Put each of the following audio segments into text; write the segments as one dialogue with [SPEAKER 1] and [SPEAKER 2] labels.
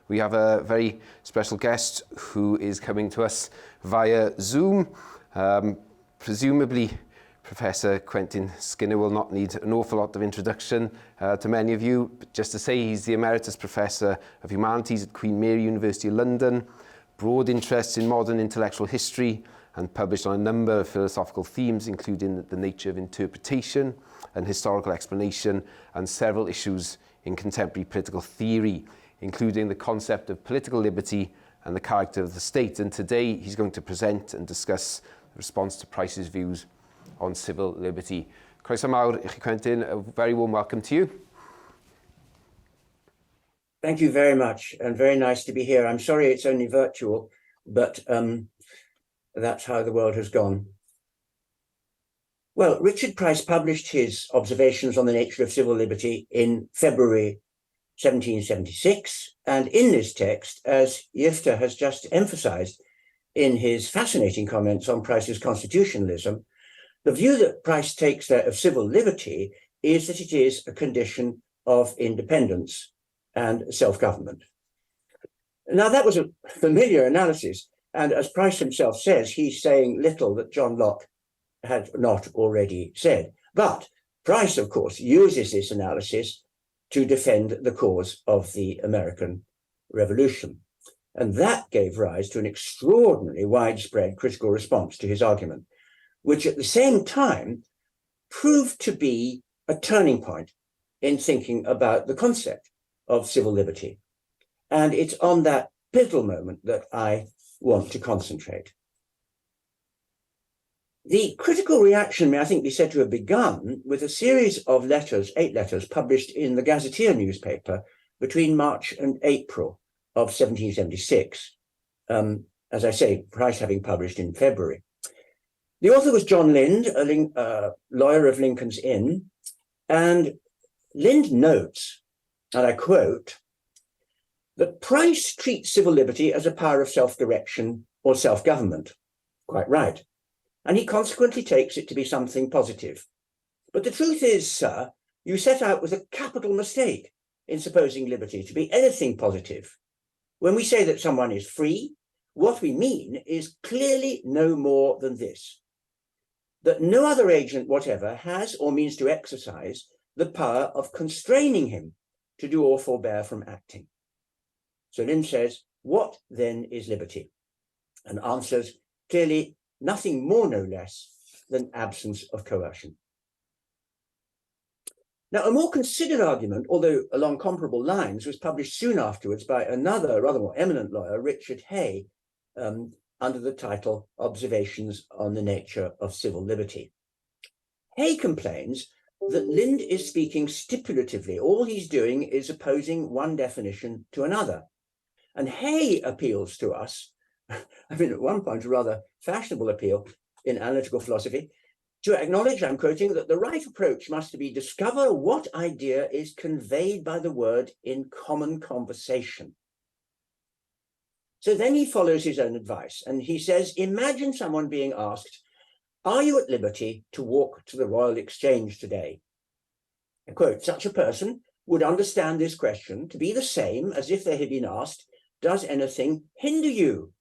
[SPEAKER 1] We have a very special guest who is coming to us via Zoom. Presumably, Professor Quentin Skinner will not need an awful lot of introduction to many of you, but just to say he's the Emeritus Professor of Humanities at Queen Mary University of London, broad interests in modern intellectual history, and published on a number of philosophical themes, including the nature of interpretation and historical explanation, and several issues in contemporary political theory, including the concept of political liberty and the character of the state. And today he's going to present and discuss the response to Price's views on civil liberty. Croeso mawr I chi, Quentin. A very warm welcome to you.
[SPEAKER 2] Thank you very much, and very nice to be here. I'm sorry it's only virtual, but that's how the world has gone. Well, Richard Price published his observations on the nature of civil liberty in February 1776, and in this text, as Jifta has just emphasized in his fascinating comments on Price's constitutionalism, the view that Price takes there of civil liberty is that it is a condition of independence and self-government. Now, that was a familiar analysis, and as Price himself says, he's saying little that John Locke had not already said. But Price, of course, uses this analysis to defend the cause of the American Revolution. And that gave rise to an extraordinarily widespread critical response to his argument, which at the same time proved to be a turning point in thinking about the concept of civil liberty. And it's on that pivotal moment that I want to concentrate. The critical reaction may, I think, be said to have begun with a series of letters, 8 letters, published in the Gazetteer newspaper between March and April of 1776, as I say, Price having published in February. The author was John Lind, a lawyer of Lincoln's Inn, and Lind notes, and I quote, that Price treats civil liberty as a power of self-direction or self-government. Quite right. And he consequently takes it to be something positive. But the truth is, sir, you set out with a capital mistake in supposing liberty to be anything positive. When we say that someone is free, what we mean is clearly no more than this: that no other agent whatever has or means to exercise the power of constraining him to do or forbear from acting. So Lind says, what then is liberty? And answers clearly nothing more, no less, than absence of coercion. Now, a more considered argument, although along comparable lines, was published soon afterwards by another rather more eminent lawyer, Richard Hay, under the title Observations on the Nature of Civil Liberty. Hay complains that Lind is speaking stipulatively. All he's doing is opposing one definition to another. And Hay appeals to us, I mean, at one point, a rather fashionable appeal in analytical philosophy, to acknowledge, I'm quoting, that the right approach must be discover what idea is conveyed by the word in common conversation. So then he follows his own advice, and he says, imagine someone being asked, are you at liberty to walk to the Royal Exchange today? I quote, such a person would understand this question to be the same as if they had been asked, does anything hinder you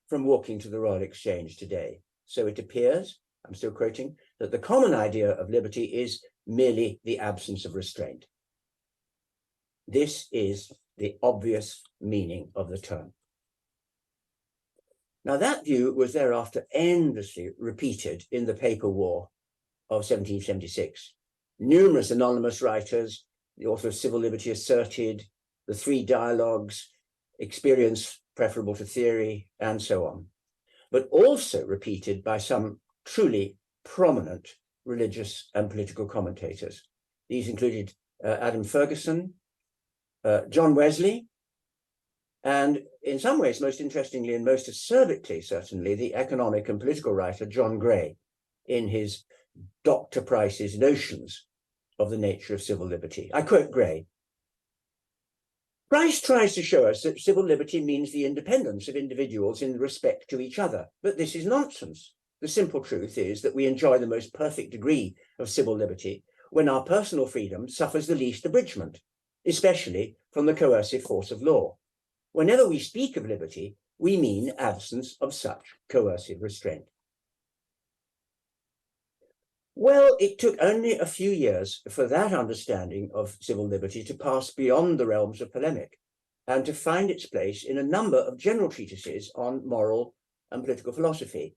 [SPEAKER 2] from walking to the Royal Exchange today? So it appears, I'm still quoting, that the common idea of liberty is merely the absence of restraint. This is the obvious meaning of the term. Now, that view was thereafter endlessly repeated in the paper war of 1776. Numerous anonymous writers, the author of Civil Liberty asserted, the 3 dialogues, experience preferable to theory, and so on, but also repeated by some truly prominent religious and political commentators. These included Adam Ferguson, John Wesley, and in some ways, most interestingly and most acerbically, certainly, the economic and political writer John Gray, in his Dr. Price's Notions of the Nature of Civil Liberty. I quote Gray, Price tries to show us that civil liberty means the independence of individuals in respect to each other, but this is nonsense. The simple truth is that we enjoy the most perfect degree of civil liberty when our personal freedom suffers the least abridgment, especially from the coercive force of law. Whenever we speak of liberty, we mean absence of such coercive restraint. Well, it took only a few years for that understanding of civil liberty to pass beyond the realms of polemic and to find its place in a number of general treatises on moral and political philosophy.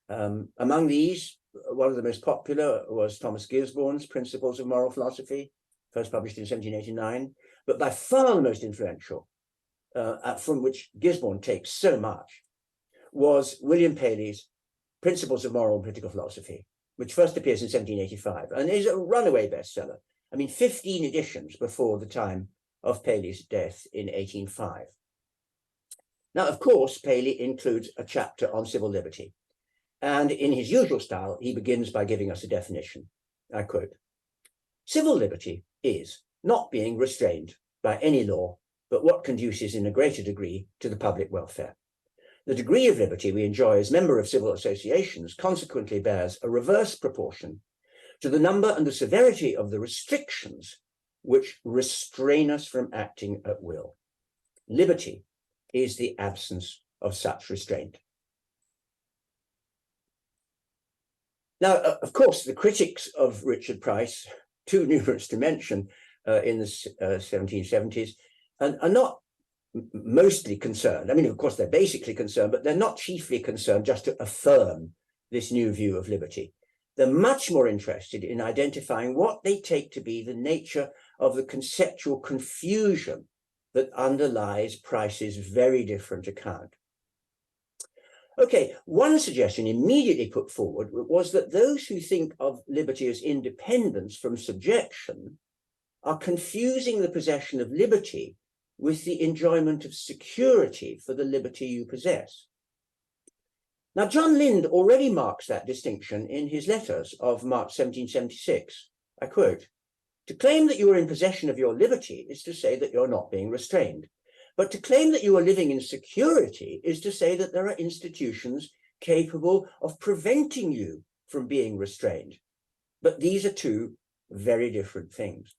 [SPEAKER 2] Among these, one of the most popular was Thomas Gisborne's Principles of Moral Philosophy, first published in 1789, but by far the most influential, from which Gisborne takes so much, was William Paley's Principles of Moral and Political Philosophy, which first appears in 1785 and is a runaway bestseller. I mean, 15 editions before the time of Paley's death in 1805. Now, of course, Paley includes a chapter on civil liberty. And in his usual style, he begins by giving us a definition. I quote, "Civil liberty is not being restrained by any law, but what conduces in a greater degree to the public welfare. The degree of liberty we enjoy as member of civil associations consequently bears a reverse proportion to the number and the severity of the restrictions which restrain us from acting at will. Liberty is the absence of such restraint." Now, of course, the critics of Richard Price, too numerous to mention in the 1770s, are not mostly concerned. I mean, of course, they're basically concerned, but they're not chiefly concerned just to affirm this new view of liberty. They're much more interested in identifying what they take to be the nature of the conceptual confusion that underlies Price's very different account. Okay, one suggestion immediately put forward was that those who think of liberty as independence from subjection are confusing the possession of liberty with the enjoyment of security for the liberty you possess. Now, John Lind already marks that distinction in his letters of March 1776. I quote, "To claim that you are in possession of your liberty is to say that you're not being restrained. But to claim that you are living in security is to say that there are institutions capable of preventing you from being restrained. But these are two very different things."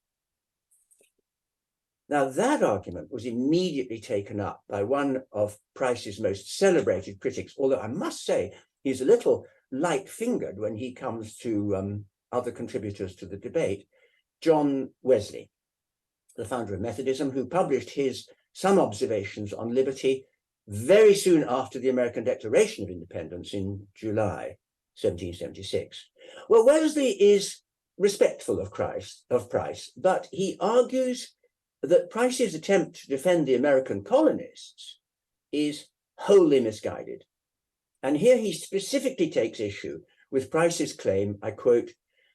[SPEAKER 2] Now, that argument was immediately taken up by one of Price's most celebrated critics, although I must say he's a little light-fingered when he comes to other contributors to the debate, John Wesley, the founder of Methodism, who published his Some Observations on Liberty very soon after the American Declaration of Independence in July 1776. Well, Wesley is respectful of Price, but he argues that Price's attempt to defend the American colonists is wholly misguided. And here he specifically takes issue with Price's claim, I quote,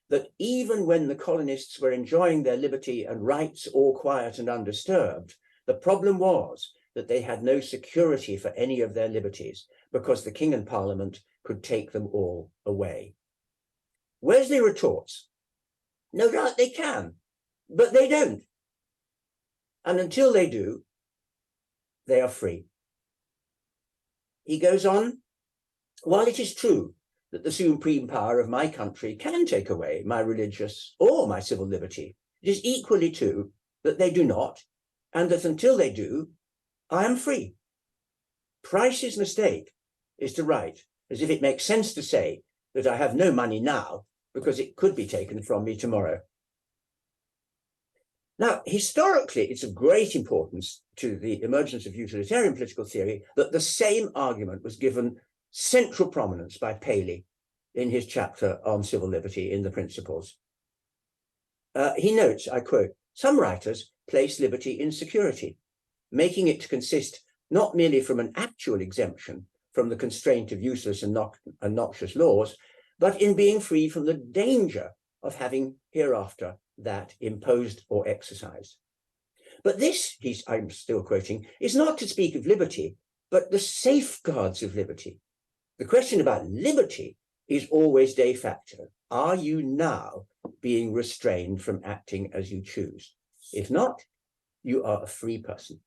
[SPEAKER 2] that even when the colonists were enjoying their liberty and rights all quiet and undisturbed, the problem was that they had no security for any of their liberties because the king and parliament could take them all away. Wesley retorts, no doubt they can, but they don't. And until they do, they are free. He goes on, while it is true that the supreme power of my country can take away my religious or my civil liberty, it is equally true that they do not, and that until they do, I am free. Price's mistake is to write as if it makes sense to say that I have no money now because it could be taken from me tomorrow. Now, historically, it's of great importance to the emergence of utilitarian political theory that the same argument was given central prominence by Paley in his chapter on civil liberty in the Principles. He notes, I quote, some writers place liberty in security, making it to consist not merely from an actual exemption from the constraint of useless and noxious laws, but in being free from the danger of having hereafter that imposed or exercised. But this, I'm still quoting, is not to speak of liberty, but the safeguards of liberty. The question about liberty is always de facto. Are you now being restrained from acting as you choose? If not, you are a free person.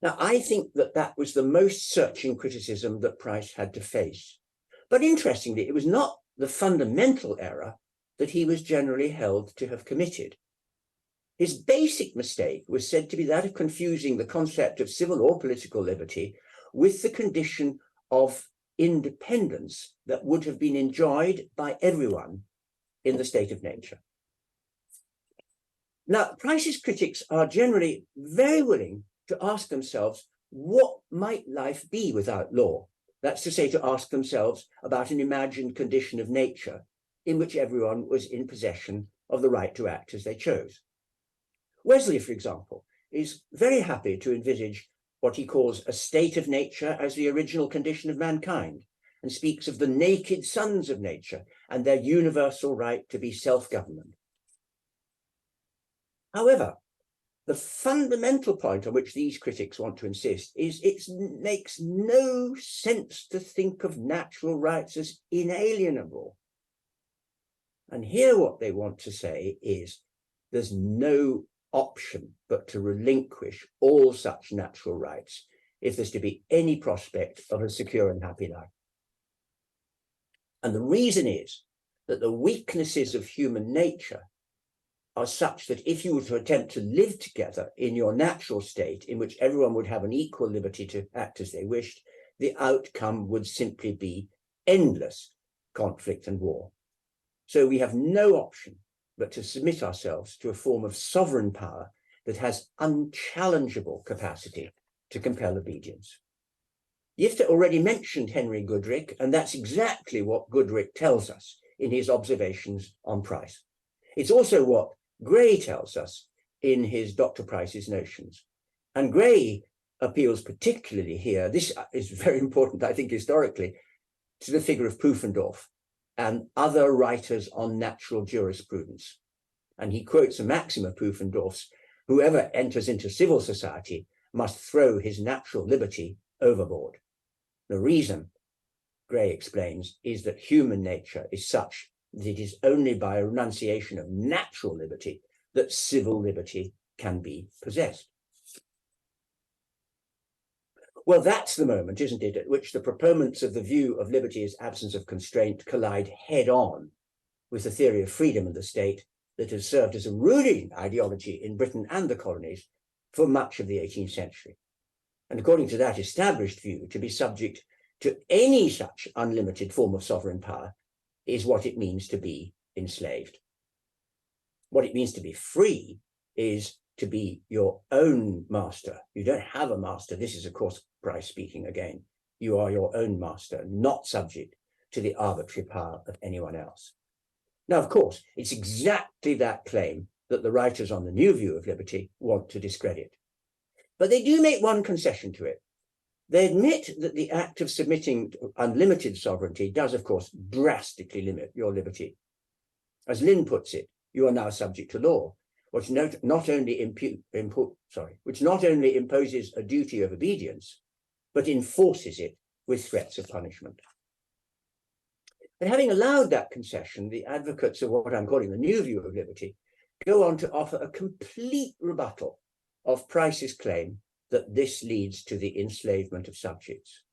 [SPEAKER 2] Now, I think that that was the most searching criticism that Price had to face. But interestingly, it was not the fundamental error that he was generally held to have committed. His basic mistake was said to be that of confusing the concept of civil or political liberty with the condition of independence that would have been enjoyed by everyone in the state of nature. Now, Price's critics are generally very willing to ask themselves, what might life be without law? That's to say, to ask themselves about an imagined condition of nature in which everyone was in possession of the right to act as they chose. Wesley, for example, is very happy to envisage what he calls a state of nature as the original condition of mankind, and speaks of the naked sons of nature and their universal right to be self-government. However, the fundamental point on which these critics want to insist is it makes no sense to think of natural rights as inalienable. And here what they want to say is there's no option but to relinquish all such natural rights if there's to be any prospect of a secure and happy life. And the reason is that the weaknesses of human nature are such that if you were to attempt to live together in your natural state, in which everyone would have an equal liberty to act as they wished, the outcome would simply be endless conflict and war. So we have no option but to submit ourselves to a form of sovereign power that has unchallengeable capacity to compel obedience. Yifta already mentioned Henry Goodrick, and that's exactly what Goodrick tells us in his observations on Price. It's also what Gray tells us in his Dr. Price's notions. And Gray appeals particularly here, this is very important, I think, historically, to the figure of Pufendorf and other writers on natural jurisprudence. And he quotes a maxim of Pufendorf's: whoever enters into civil society must throw his natural liberty overboard. The reason, Gray explains, is that human nature is such that it is only by a renunciation of natural liberty that civil liberty can be possessed. Well, that's the moment, isn't it, at which the proponents of the view of liberty as absence of constraint collide head-on with the theory of freedom in the state that has served as a ruling ideology in Britain and the colonies for much of the 18th century. And according to that established view, to be subject to any such unlimited form of sovereign power is what it means to be enslaved. What it means to be free is to be your own master. You don't have a master. This is, of course, Price speaking again. You are your own master, not subject to the arbitrary power of anyone else. Now, of course, it's exactly that claim that the writers on the new view of liberty want to discredit. But they do make one concession to it. They admit that the act of submitting to unlimited sovereignty does, of course, drastically limit your liberty. As Lynn puts it, you are now subject to law, which not only imposes a duty of obedience, but enforces it with threats of punishment. But having allowed that concession, the advocates of what I'm calling the new view of liberty go on to offer a complete rebuttal of Price's claim that this leads to the enslavement of subjects.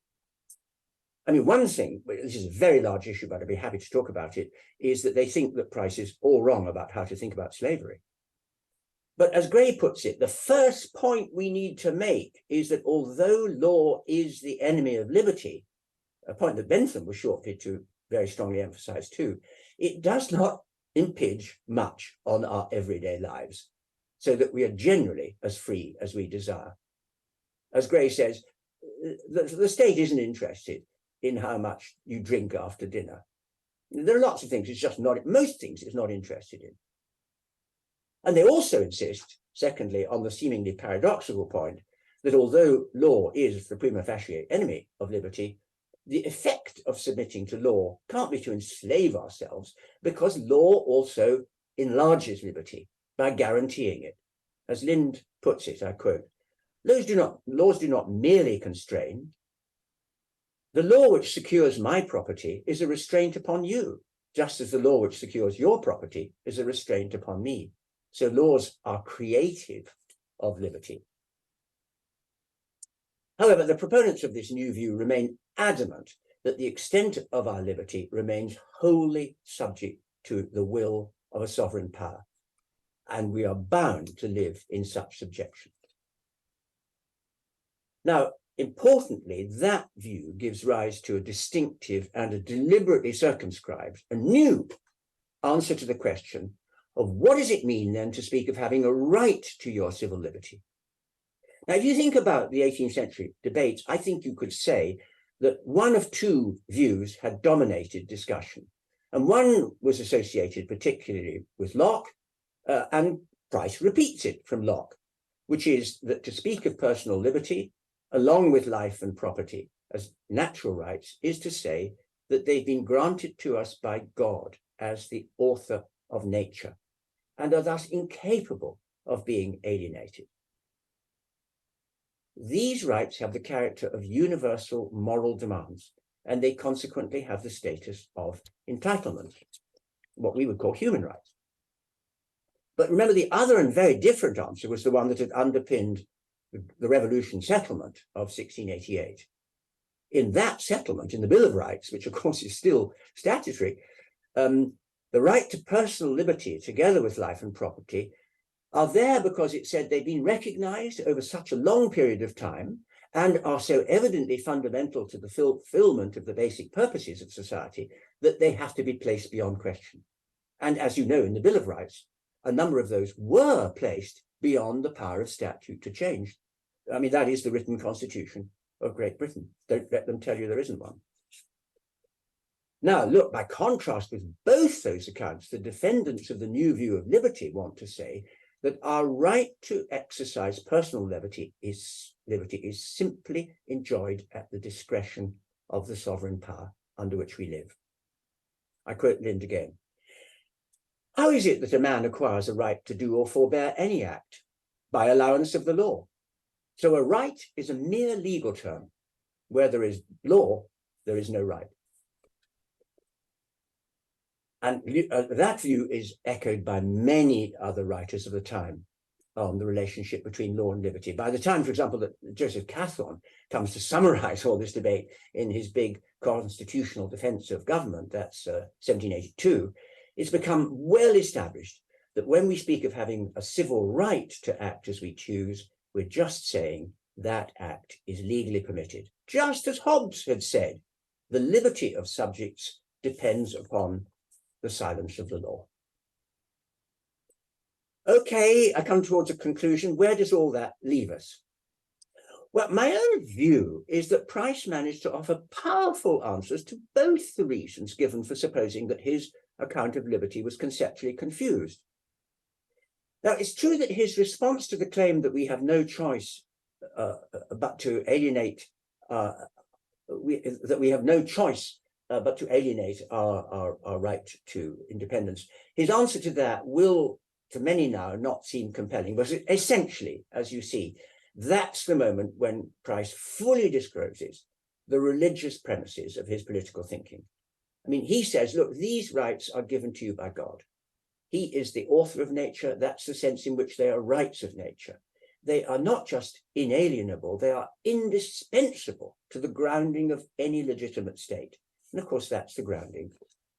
[SPEAKER 2] I mean, one thing, this is a very large issue, but I'd be happy to talk about it, is that they think that Price is all wrong about how to think about slavery. But as Gray puts it, the first point we need to make is that although law is the enemy of liberty, a point that Bentham was shortly to very strongly emphasize too, it does not impinge much on our everyday lives, so that we are generally as free as we desire. As Gray says, the state isn't interested in how much you drink after dinner. There are lots of things it's just not, most things it's not interested in. And they also insist, secondly, on the seemingly paradoxical point that although law is the prima facie enemy of liberty, the effect of submitting to law can't be to enslave ourselves, because law also enlarges liberty by guaranteeing it. As Lind puts it, I quote, laws do not merely constrain. The law which secures my property is a restraint upon you, just as the law which secures your property is a restraint upon me. So laws are creative of liberty. However, the proponents of this new view remain adamant that the extent of our liberty remains wholly subject to the will of a sovereign power. and we are bound to live in such subjection. Now, importantly, that view gives rise to a distinctive and a deliberately circumscribed, a new answer to the question of what does it mean then to speak of having a right to your civil liberty? Now, if you think about the 18th century debates, I think you could say that one of two views had dominated discussion. And one was associated particularly with Locke, and Price repeats it from Locke, which is that to speak of personal liberty, along with life and property as natural rights, is to say that they've been granted to us by God as the author of nature, and are thus incapable of being alienated. These rights have the character of universal moral demands, and they consequently have the status of entitlement, what we would call human rights. But remember, the other and very different answer was the one that had underpinned the revolution settlement of 1688. In that settlement, in the Bill of Rights, which of course is still statutory, the right to personal liberty together with life and property are there because it said they've been recognized over such a long period of time and are so evidently fundamental to the fulfillment of the basic purposes of society that they have to be placed beyond question. And as you know, in the Bill of Rights, a number of those were placed beyond the power of statute to change. I mean, that is the written constitution of Great Britain. Don't let them tell you there isn't one. Now, look, by contrast with both those accounts, the defendants of the new view of liberty want to say that our right to exercise personal liberty is simply enjoyed at the discretion of the sovereign power under which we live. I quote Lind again. How is it that a man acquires a right to do or forbear any act? By allowance of the law. So a right is a mere legal term. Where there is law, there is no right. And that view is echoed by many other writers of the time on the relationship between law and liberty. By the time, for example, that Joseph Cathon comes to summarize all this debate in his big constitutional defense of government, that's 1782, it's become well established that when we speak of having a civil right to act as we choose, we're just saying that act is legally permitted. Just as Hobbes had said, the liberty of subjects depends upon the silence of the law. Okay, I come towards a conclusion. Where does all that leave us? Well, my own view is that Price managed to offer powerful answers to both the reasons given for supposing that his account of liberty was conceptually confused. Now, it's true that his response to the claim that we have no choice but to alienate our right to independence, his answer to that will, to many now, not seem compelling. But essentially, as you see, that's the moment when Price fully discloses the religious premises of his political thinking. I mean, he says, look, these rights are given to you by God. He is the author of nature. That's the sense in which they are rights of nature. They are not just inalienable, they are indispensable to the grounding of any legitimate state. And of course, that's the grounding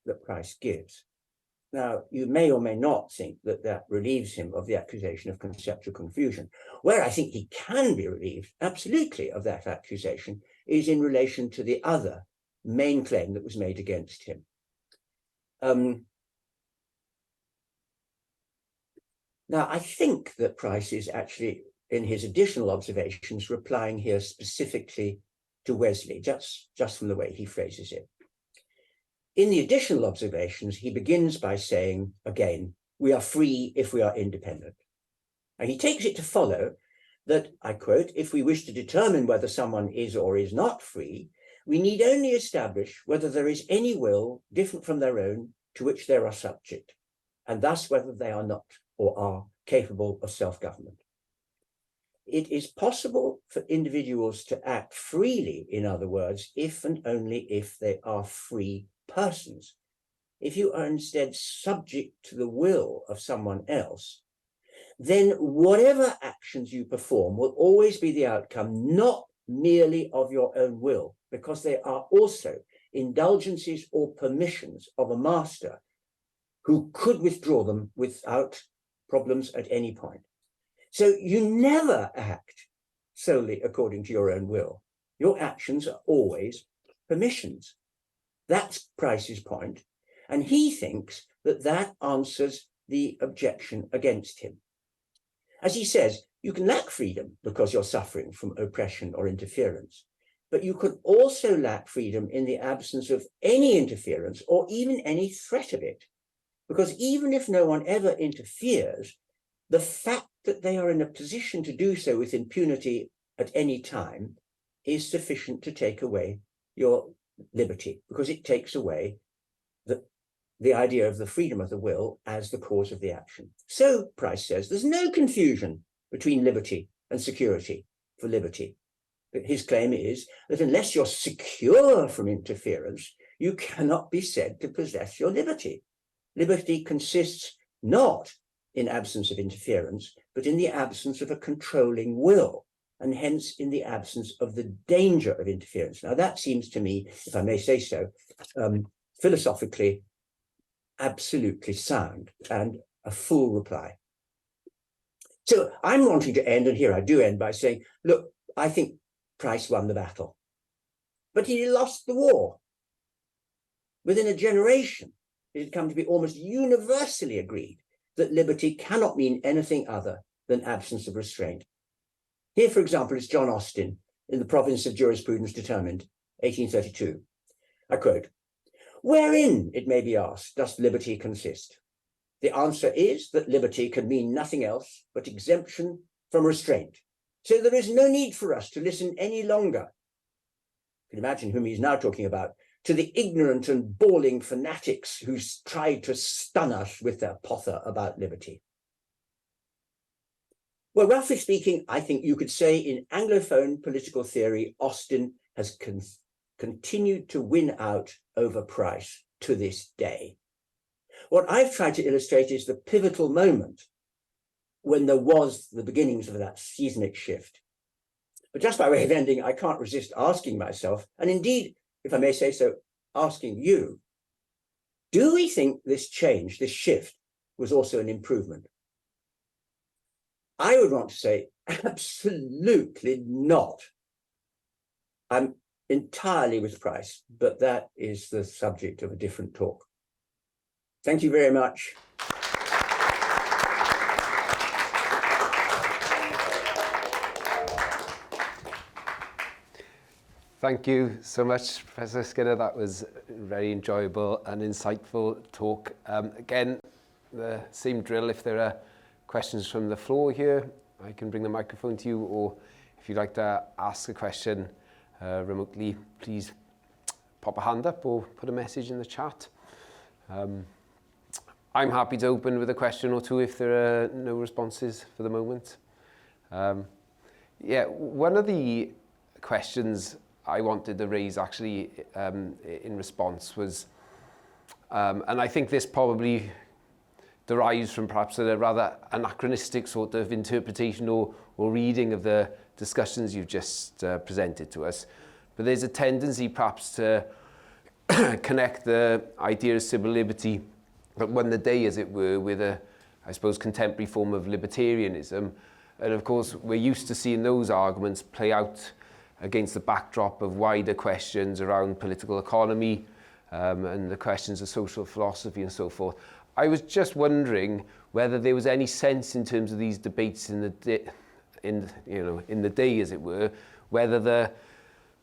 [SPEAKER 2] that Price gives. Now, you may or may not think that that relieves him of the accusation of conceptual confusion. Where I think he can be relieved, absolutely, of that accusation is in relation to the other main claim that was made against him. Now, I think that Price is actually, in his additional observations, replying here specifically to Wesley, just from the way he phrases it. In the additional observations, he begins by saying, again, we are free if we are independent. And he takes it to follow that, I quote, if we wish to determine whether someone is or is not free, we need only establish whether there is any will different from their own to which they are subject, and thus whether they are not or are capable of self-government. It is possible for individuals to act freely, in other words, if and only if they are free persons. If you are instead subject to the will of someone else, then whatever actions you perform will always be the outcome not merely of your own will, because they are also indulgences or permissions of a master who could withdraw them without problems at any point. So you never act solely according to your own will. Your actions are always permissions. That's Price's point, and he thinks that that answers the objection against him. As he says, you can lack freedom because you're suffering from oppression or interference, but you could also lack freedom in the absence of any interference or even any threat of it, because even if no one ever interferes, the fact that they are in a position to do so with impunity at any time is sufficient to take away your liberty, because it takes away the idea of the freedom of the will as the cause of the action. So, Price says, there's no confusion between liberty and security for liberty. But his claim is that unless you're secure from interference, you cannot be said to possess your liberty. Liberty consists not in absence of interference, but in the absence of a controlling will, and hence in the absence of the danger of interference. Now, that seems to me, if I may say so, philosophically absolutely sound and a full reply. So I'm wanting to end, and here I do end by saying, look, I think Price won the battle, but he lost the war. Within a generation, it had come to be almost universally agreed that liberty cannot mean anything other than absence of restraint. Here, for example, is John Austin in The Province of Jurisprudence Determined, 1832. I quote, "Wherein, it may be asked, does liberty consist? The answer is that liberty can mean nothing else but exemption from restraint. So there is no need for us to listen any longer," you can imagine whom he's now talking about, "to the ignorant and bawling fanatics who tried to stun us with their pother about liberty." Well, roughly speaking, I think you could say in Anglophone political theory, Austin has continued to win out over Price to this day. What I've tried to illustrate is the pivotal moment when there was the beginnings of that seismic shift. But just by way of ending, I can't resist asking myself, and indeed, if I may say so, asking you, do we think this change, this shift, was also an improvement? I would want to say absolutely not. I'm entirely with Price, but that is the subject of a different talk. Thank you very much.
[SPEAKER 1] Thank you so much, Professor Skinner. That was a very enjoyable and insightful talk. Again, the same drill. If there are questions from the floor here, I can bring the microphone to you, or if you'd like to ask a question remotely, please pop a hand up or put a message in the chat. I'm happy to open with a question or two if there are no responses for the moment. Yeah, one of the questions I wanted to raise actually in response was, and I think this probably derives from perhaps a rather anachronistic sort of interpretation or reading of the discussions you've just presented to us, but there's a tendency perhaps to connect the idea of civil liberty that won the day, as it were, with a, I suppose, contemporary form of libertarianism. And of course, we're used to seeing those arguments play out against the backdrop of wider questions around political economy and the questions of social philosophy and so forth. I was just wondering whether there was any sense in terms of these debates in the day, as it were, whether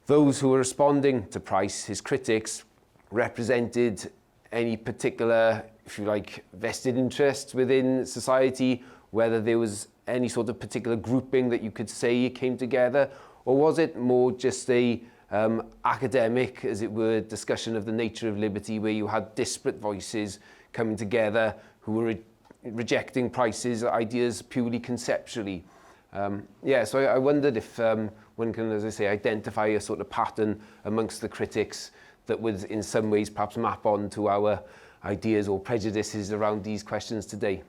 [SPEAKER 1] those who were responding to Price, his critics, represented any particular, if you like, vested interests within society, whether there was any sort of particular grouping that you could say came together, or was it more just a academic, as it were, discussion of the nature of liberty, where you had disparate voices coming together who were rejecting Price's ideas purely conceptually? Yeah, so I wondered if one can, as I say, identify a sort of pattern amongst the critics that would in some ways perhaps map on to our ideas or prejudices around these questions today.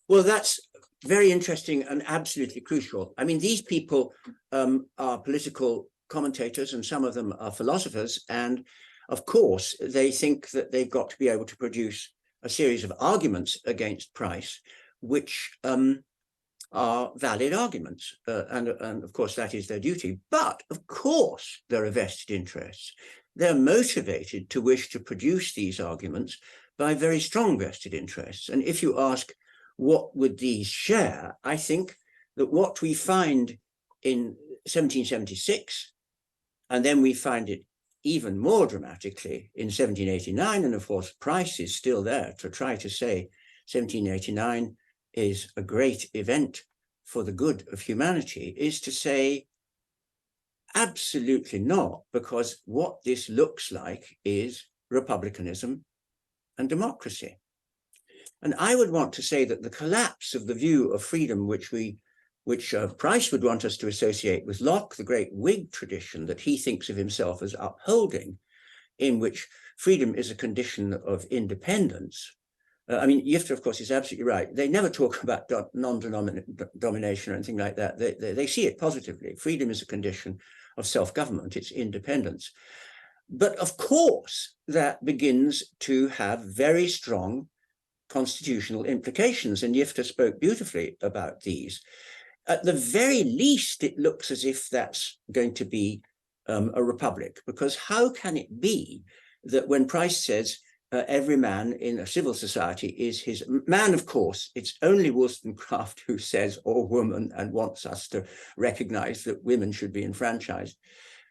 [SPEAKER 2] Well, that's very interesting and absolutely crucial. I mean, these people are political commentators, and some of them are philosophers, and of course they think that they've got to be able to produce a series of arguments against price, which are valid arguments. And of course, that is their duty. But of course, there are vested interests. They're motivated to wish to produce these arguments by very strong vested interests. And if you ask, what would these share? I think that what we find in 1776, and then we find it even more dramatically in 1789, and of course, Price is still there to try to say 1789 is a great event for the good of humanity, is to say, absolutely not, because what this looks like is republicanism and democracy. And I would want to say that the collapse of the view of freedom which Price would want us to associate with Locke, the great Whig tradition that he thinks of himself as upholding, in which freedom is a condition of independence. I mean, Yifter, of course, is absolutely right. They never talk about non-domination or anything like that. They see it positively. Freedom is a condition of self-government, it's independence. But of course, that begins to have very strong constitutional implications, and Yifter spoke beautifully about these. At the very least, it looks as if that's going to be a republic, because how can it be that when Price says every man in a civil society is his man, of course, it's only Wollstonecraft who says, or woman, and wants us to recognize that women should be enfranchised.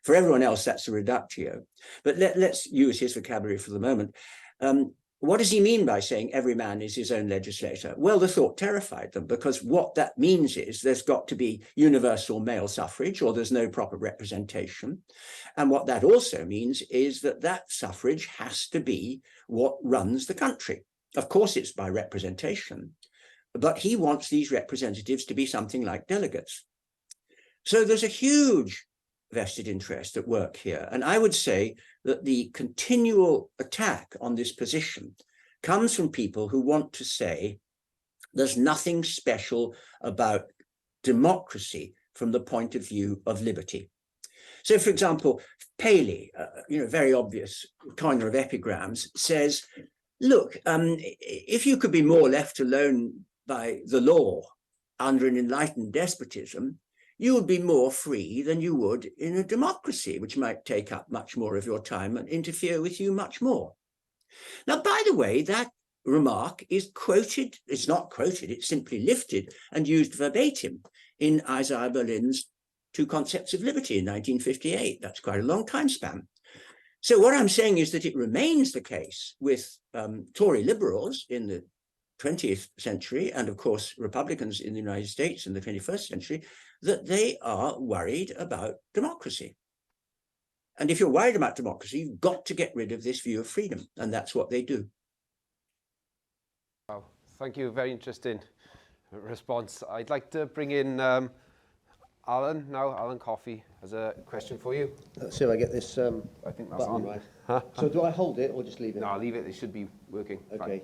[SPEAKER 2] For everyone else, that's a reductio. But let's use his vocabulary for the moment. What does he mean by saying every man is his own legislator? Well, the thought terrified them, because what that means is there's got to be universal male suffrage, or there's no proper representation. And what that also means is that that suffrage has to be what runs the country. Of course, it's by representation, but he wants these representatives to be something like delegates. So there's a huge vested interest at work here. And I would say that the continual attack on this position comes from people who want to say there's nothing special about democracy from the point of view of liberty. So, for example, Paley, very obvious coiner of epigrams, says, look, if you could be more left alone by the law under an enlightened despotism, you would be more free than you would in a democracy, which might take up much more of your time and interfere with you much more. Now, by the way, that remark is quoted, it's not quoted, it's simply lifted and used verbatim in Isaiah Berlin's Two Concepts of Liberty in 1958. That's quite a long time span. So what I'm saying is that it remains the case with Tory liberals in the 20th century, and of course, Republicans in the United States in the 21st century, that they are worried about democracy. And if you're worried about democracy, you've got to get rid of this view of freedom, and that's what they do.
[SPEAKER 1] Wow, thank you. Very interesting response. I'd like to bring in Alan now. Alan Coffey has a question for you.
[SPEAKER 3] Let's see if I get this
[SPEAKER 1] I think that's
[SPEAKER 3] button
[SPEAKER 1] on.
[SPEAKER 3] right. So do I hold it or just leave it?
[SPEAKER 1] No, I'll leave it. It should be working.
[SPEAKER 3] Okay.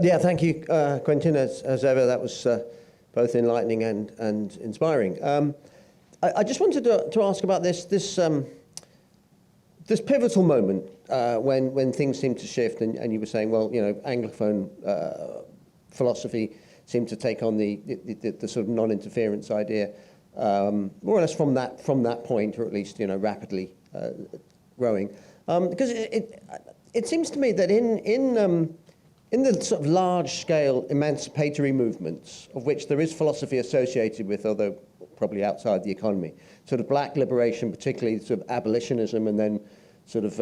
[SPEAKER 3] Yeah, thank you, Quentin. As ever, that was both enlightening and inspiring. I just wanted to ask about this pivotal moment when things seem to shift, and you were saying, well, Anglophone philosophy seemed to take on the sort of non-interference idea, more or less from that point, or at least rapidly growing. Because it seems to me that in the sort of large-scale emancipatory movements, of which there is philosophy associated with, although probably outside the economy, sort of black liberation, particularly sort of abolitionism, and then sort of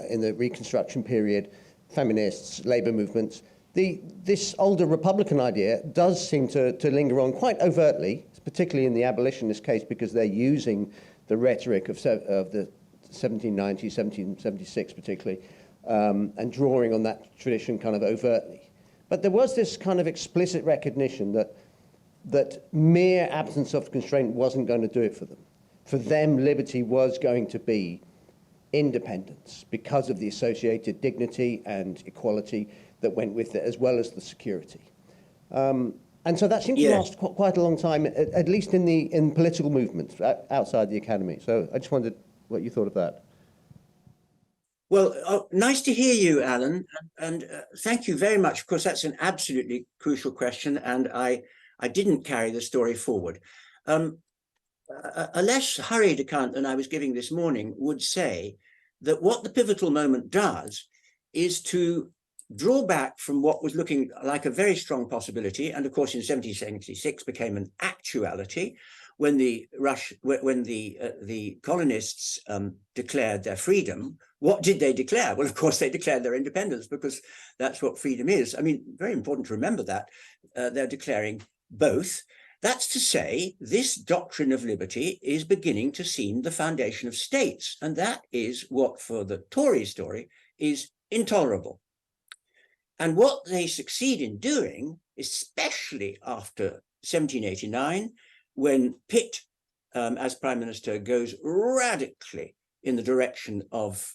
[SPEAKER 3] in the Reconstruction period, feminists, labor movements, this older Republican idea does seem to linger on quite overtly, particularly in the abolitionist case, because they're using the rhetoric of the 1790s, 1776 particularly, and drawing on that tradition kind of overtly. But there was this kind of explicit recognition that mere absence of constraint wasn't going to do it for them. For them, liberty was going to be independence because of the associated dignity and equality that went with it, as well as the security. And so that seemed to last quite a long time, at least in political movements outside the academy. So I just wondered what you thought of that.
[SPEAKER 2] Well, nice to hear you, Alan, and thank you very much. Of course, that's an absolutely crucial question, and I didn't carry the story forward. A less hurried account than I was giving this morning would say that what the pivotal moment does is to draw back from what was looking like a very strong possibility, and of course in 1776 became an actuality when the colonists declared their freedom. What did they declare? Well, of course, they declared their independence, because that's what freedom is. I mean, very important to remember that. They're declaring both. That's to say, this doctrine of liberty is beginning to seem the foundation of states, and that is what, for the Tory story, is intolerable. And what they succeed in doing, especially after 1789, when Pitt, as Prime Minister, goes radically in the direction of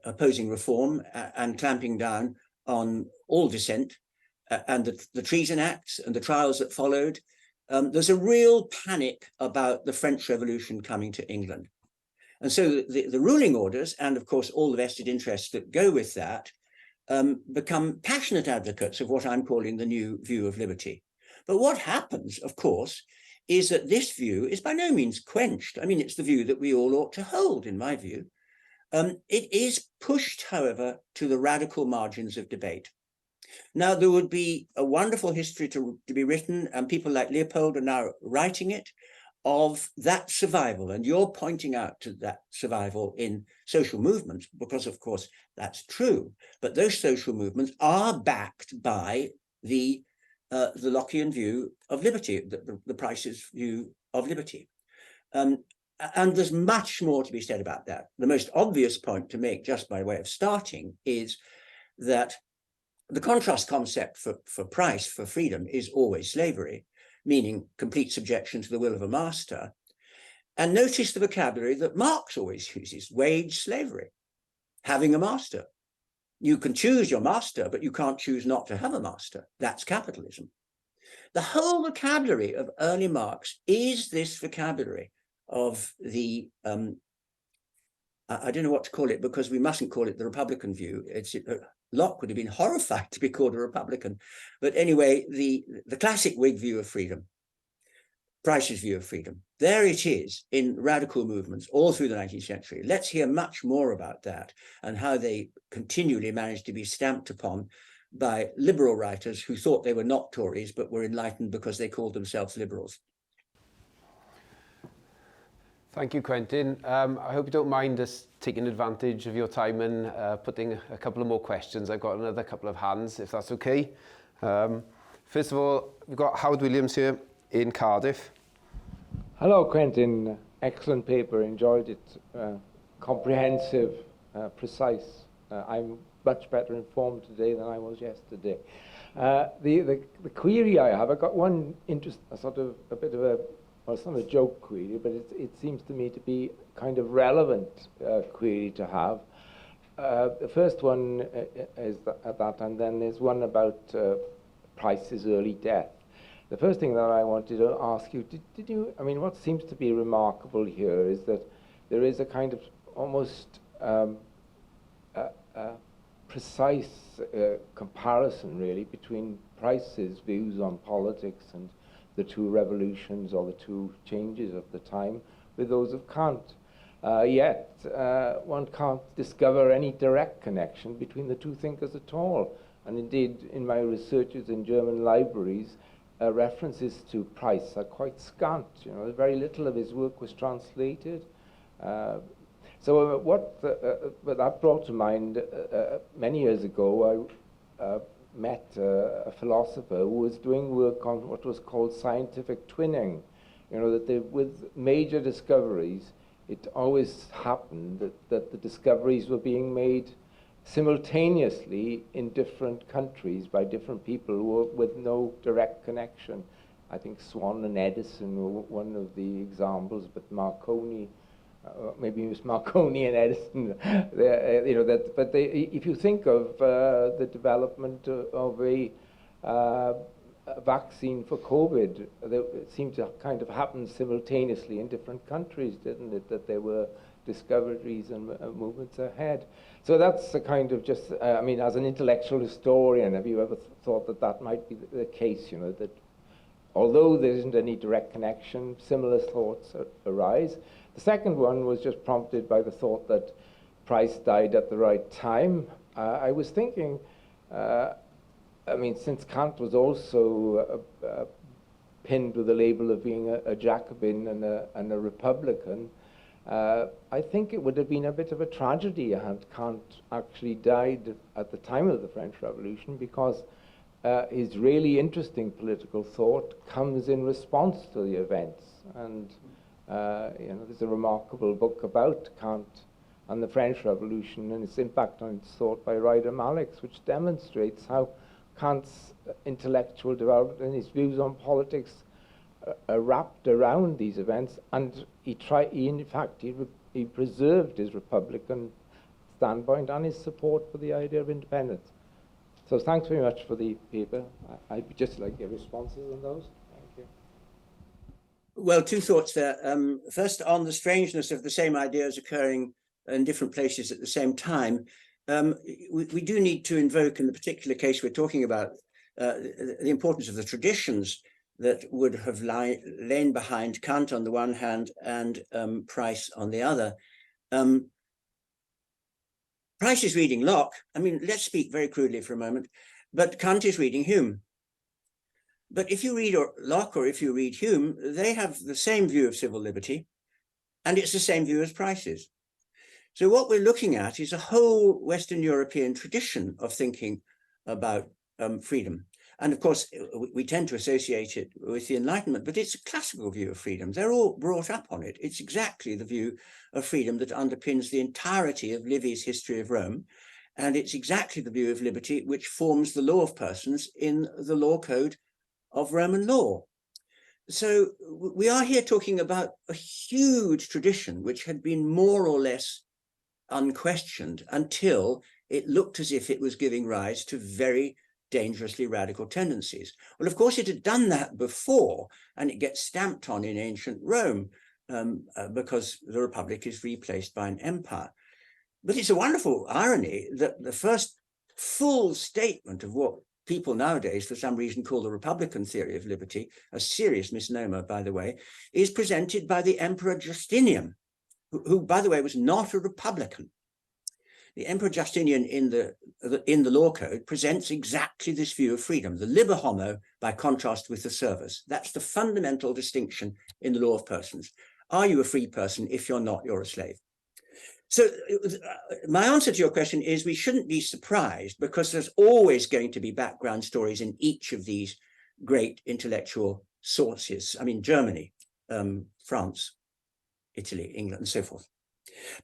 [SPEAKER 2] opposing reform and clamping down on all dissent, and the Treason Acts and the trials that followed, there's a real panic about the French Revolution coming to England. And so the ruling orders, and of course all the vested interests that go with that, become passionate advocates of what I'm calling the new view of liberty. But what happens, of course, is that this view is by no means quenched. I mean, it's the view that we all ought to hold, in my view. It is pushed, however, to the radical margins of debate. Now, there would be a wonderful history to be written, and people like Leopold are now writing it, of that survival. And you're pointing out to that survival in social movements, because, of course, that's true. But those social movements are backed by the Lockean view of liberty, the Price's view of liberty. And there's much more to be said about that. The most obvious point to make, just by way of starting, is that the contrast concept for price, for freedom, is always slavery, meaning complete subjection to the will of a master. And notice the vocabulary that Marx always uses: wage slavery, having a master. You can choose your master, but you can't choose not to have a master. That's capitalism. The whole vocabulary of early Marx is this vocabulary of the, I don't know what to call it, because we mustn't call it the Republican view. Locke would have been horrified to be called a Republican. But anyway, the classic Whig view of freedom, Price's view of freedom, there it is in radical movements all through the 19th century. Let's hear much more about that and how they continually managed to be stamped upon by liberal writers who thought they were not Tories, but were enlightened because they called themselves liberals.
[SPEAKER 1] Thank you, Quentin. I hope you don't mind us taking advantage of your time and putting a couple of more questions. I've got another couple of hands, if that's okay. First of all, we've got Howard Williams here in Cardiff.
[SPEAKER 4] Hello, Quentin. Excellent paper. Enjoyed it. Comprehensive, precise. I'm much better informed today than I was yesterday. The query I have, I've got one interest, a bit of a, well, it's not a joke query, but it seems to me to be kind of relevant query to have. The first one is that, and then there's one about Price's early death. The first thing that I wanted to ask you, did you, I mean, what seems to be remarkable here is that there is a kind of almost precise comparison, really, between Price's views on politics and the two revolutions or the two changes of the time with those of Kant. Yet, one can't discover any direct connection between the two thinkers at all. And indeed, in my researches in German libraries, references to Price are quite scant. You know, very little of his work was translated. So what that brought to mind, many years ago, I met a philosopher who was doing work on what was called scientific twinning. You know, that with major discoveries, it always happened that the discoveries were being made simultaneously in different countries by different people with no direct connection. I think Swan and Edison were one of the examples, but Marconi, maybe it was Marconi and Edison. You know, but if you think of the development of a vaccine for COVID, it seemed to kind of happen simultaneously in different countries, didn't it? That there were discoveries and movements ahead. So that's the kind of just, I mean, as an intellectual historian, have you ever thought that that might be the case, you know, that although there isn't any direct connection, similar thoughts arise? The second one was just prompted by the thought that Price died at the right time. I was thinking, I mean, since Kant was also pinned with the label of being a Jacobin and a Republican, I think it would have been a bit of a tragedy had Kant actually died at the time of the French Revolution, because his really interesting political thought comes in response to the events. And you know, there's a remarkable book about Kant and the French Revolution and its impact on its thought by Ryder Malix, which demonstrates how Kant's intellectual development and his views on politics are wrapped around these events, and he preserved his Republican standpoint and his support for the idea of independence. So thanks very much for the paper. I'd just like your responses on those. Thank you.
[SPEAKER 2] Well, two thoughts there. First, on the strangeness of the same ideas occurring in different places at the same time, we do need to invoke, in the particular case we're talking about, the importance of the traditions that would have lain behind Kant on the one hand and Price on the other. Price is reading Locke. I mean, let's speak very crudely for a moment, but Kant is reading Hume. But if you read Locke or if you read Hume, they have the same view of civil liberty, and it's the same view as Price's. So what we're looking at is a whole Western European tradition of thinking about freedom. And of course, we tend to associate it with the Enlightenment, but it's a classical view of freedom. They're all brought up on it. It's exactly the view of freedom that underpins the entirety of Livy's History of Rome. And it's exactly the view of liberty which forms the law of persons in the law code of Roman law. So we are here talking about a huge tradition which had been more or less unquestioned until it looked as if it was giving rise to very dangerously radical tendencies. Well, of course, it had done that before, and it gets stamped on in ancient Rome because the Republic is replaced by an empire. But it's a wonderful irony that the first full statement of what people nowadays, for some reason, call the Republican theory of liberty, a serious misnomer, by the way, is presented by the Emperor Justinian, who, by the way, was not a Republican. The Emperor Justinian in the law code presents exactly this view of freedom, the liber homo by contrast with the servus. That's the fundamental distinction in the law of persons. Are you a free person? If you're not, you're a slave. So my answer to your question is we shouldn't be surprised, because there's always going to be background stories in each of these great intellectual sources. I mean, Germany, France, Italy, England, and so forth.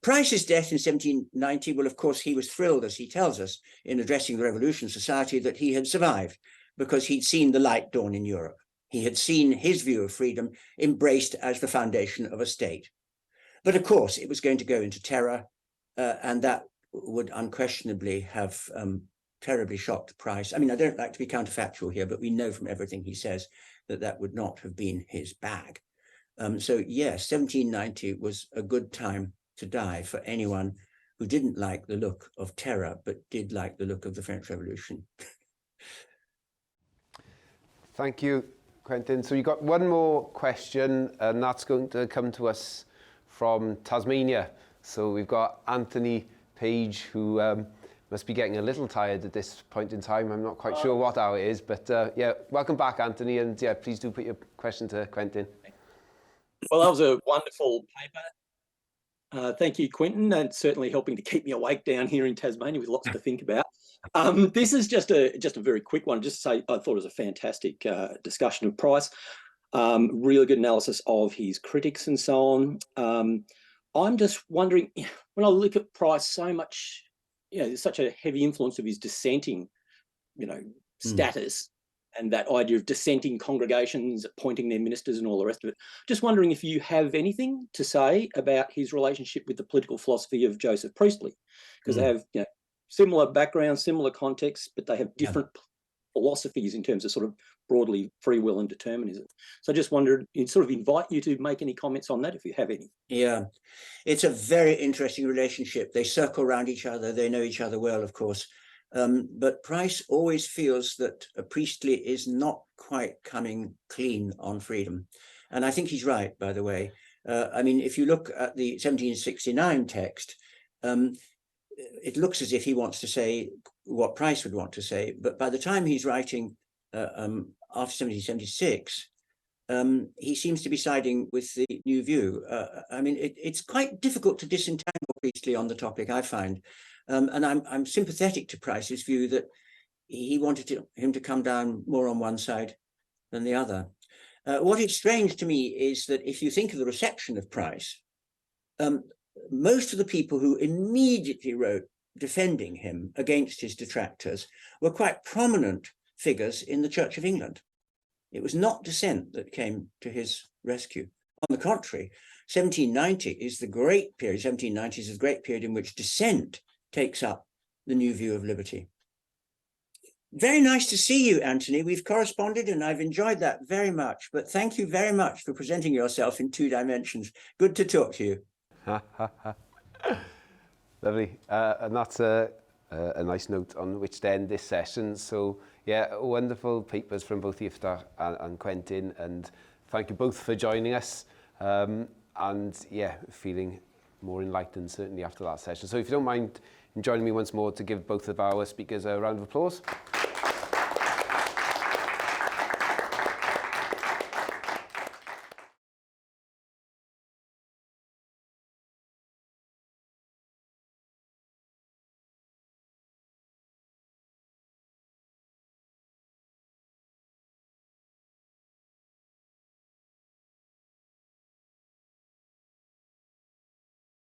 [SPEAKER 2] Price's death in 1790, well, of course, he was thrilled, as he tells us, in addressing the Revolution Society, that he had survived, because he'd seen the light dawn in Europe. He had seen his view of freedom embraced as the foundation of a state. But of course, it was going to go into terror, and that would unquestionably have terribly shocked Price. I mean, I don't like to be counterfactual here, but we know from everything he says that that would not have been his bag. So yes, 1790 was a good time to die for anyone who didn't like the look of terror, but did like the look of the French Revolution.
[SPEAKER 1] Thank you, Quentin. So you've got one more question, and that's going to come to us from Tasmania. So we've got Anthony Page, who must be getting a little tired at this point in time. I'm not quite sure what hour it is, but yeah, welcome back, Anthony, and yeah, please do put your question to Quentin.
[SPEAKER 5] Well, that was a wonderful paper. Thank you, Quentin. That's certainly helping to keep me awake down here in Tasmania with lots to think about. This is just a very quick one. Just to say, I thought it was a fantastic discussion of Price. Really good analysis of his critics and so on. I'm just wondering, when I look at Price, so much, there's such a heavy influence of his dissenting, status. And that idea of dissenting congregations appointing their ministers and all the rest of it. Just wondering if you have anything to say about his relationship with the political philosophy of Joseph Priestley, because they have similar backgrounds, similar contexts, but they have different philosophies in terms of sort of broadly free will and determinism. So I just wondered, sort of invite you to make any comments on that if you have any.
[SPEAKER 2] Yeah, it's a very interesting relationship. They circle around each other. They know each other well, of course. But Price always feels that a Priestley is not quite coming clean on freedom. And I think he's right, by the way. I mean, if you look at the 1769 text, it looks as if he wants to say what Price would want to say. But by the time he's writing after 1776, he seems to be siding with the new view. I mean, it's quite difficult to disentangle Priestley on the topic, I find. And I'm sympathetic to Price's view that he wanted him to come down more on one side than the other. What is strange to me is that if you think of the reception of Price, most of the people who immediately wrote defending him against his detractors were quite prominent figures in the Church of England. It was not dissent that came to his rescue. On the contrary, 1790 is the great period, 1790s is the great period in which dissent takes up the new view of liberty. Very nice to see you, Anthony. We've corresponded and I've enjoyed that very much, but thank you very much for presenting yourself in 2 dimensions. Good to talk to you.
[SPEAKER 1] Lovely. And that's a nice note on which to end this session. So yeah, wonderful papers from both Iftach and Quentin, and thank you both for joining us. And yeah, feeling more enlightened certainly after that session. So if you don't mind joining me once more to give both of our speakers a round of applause.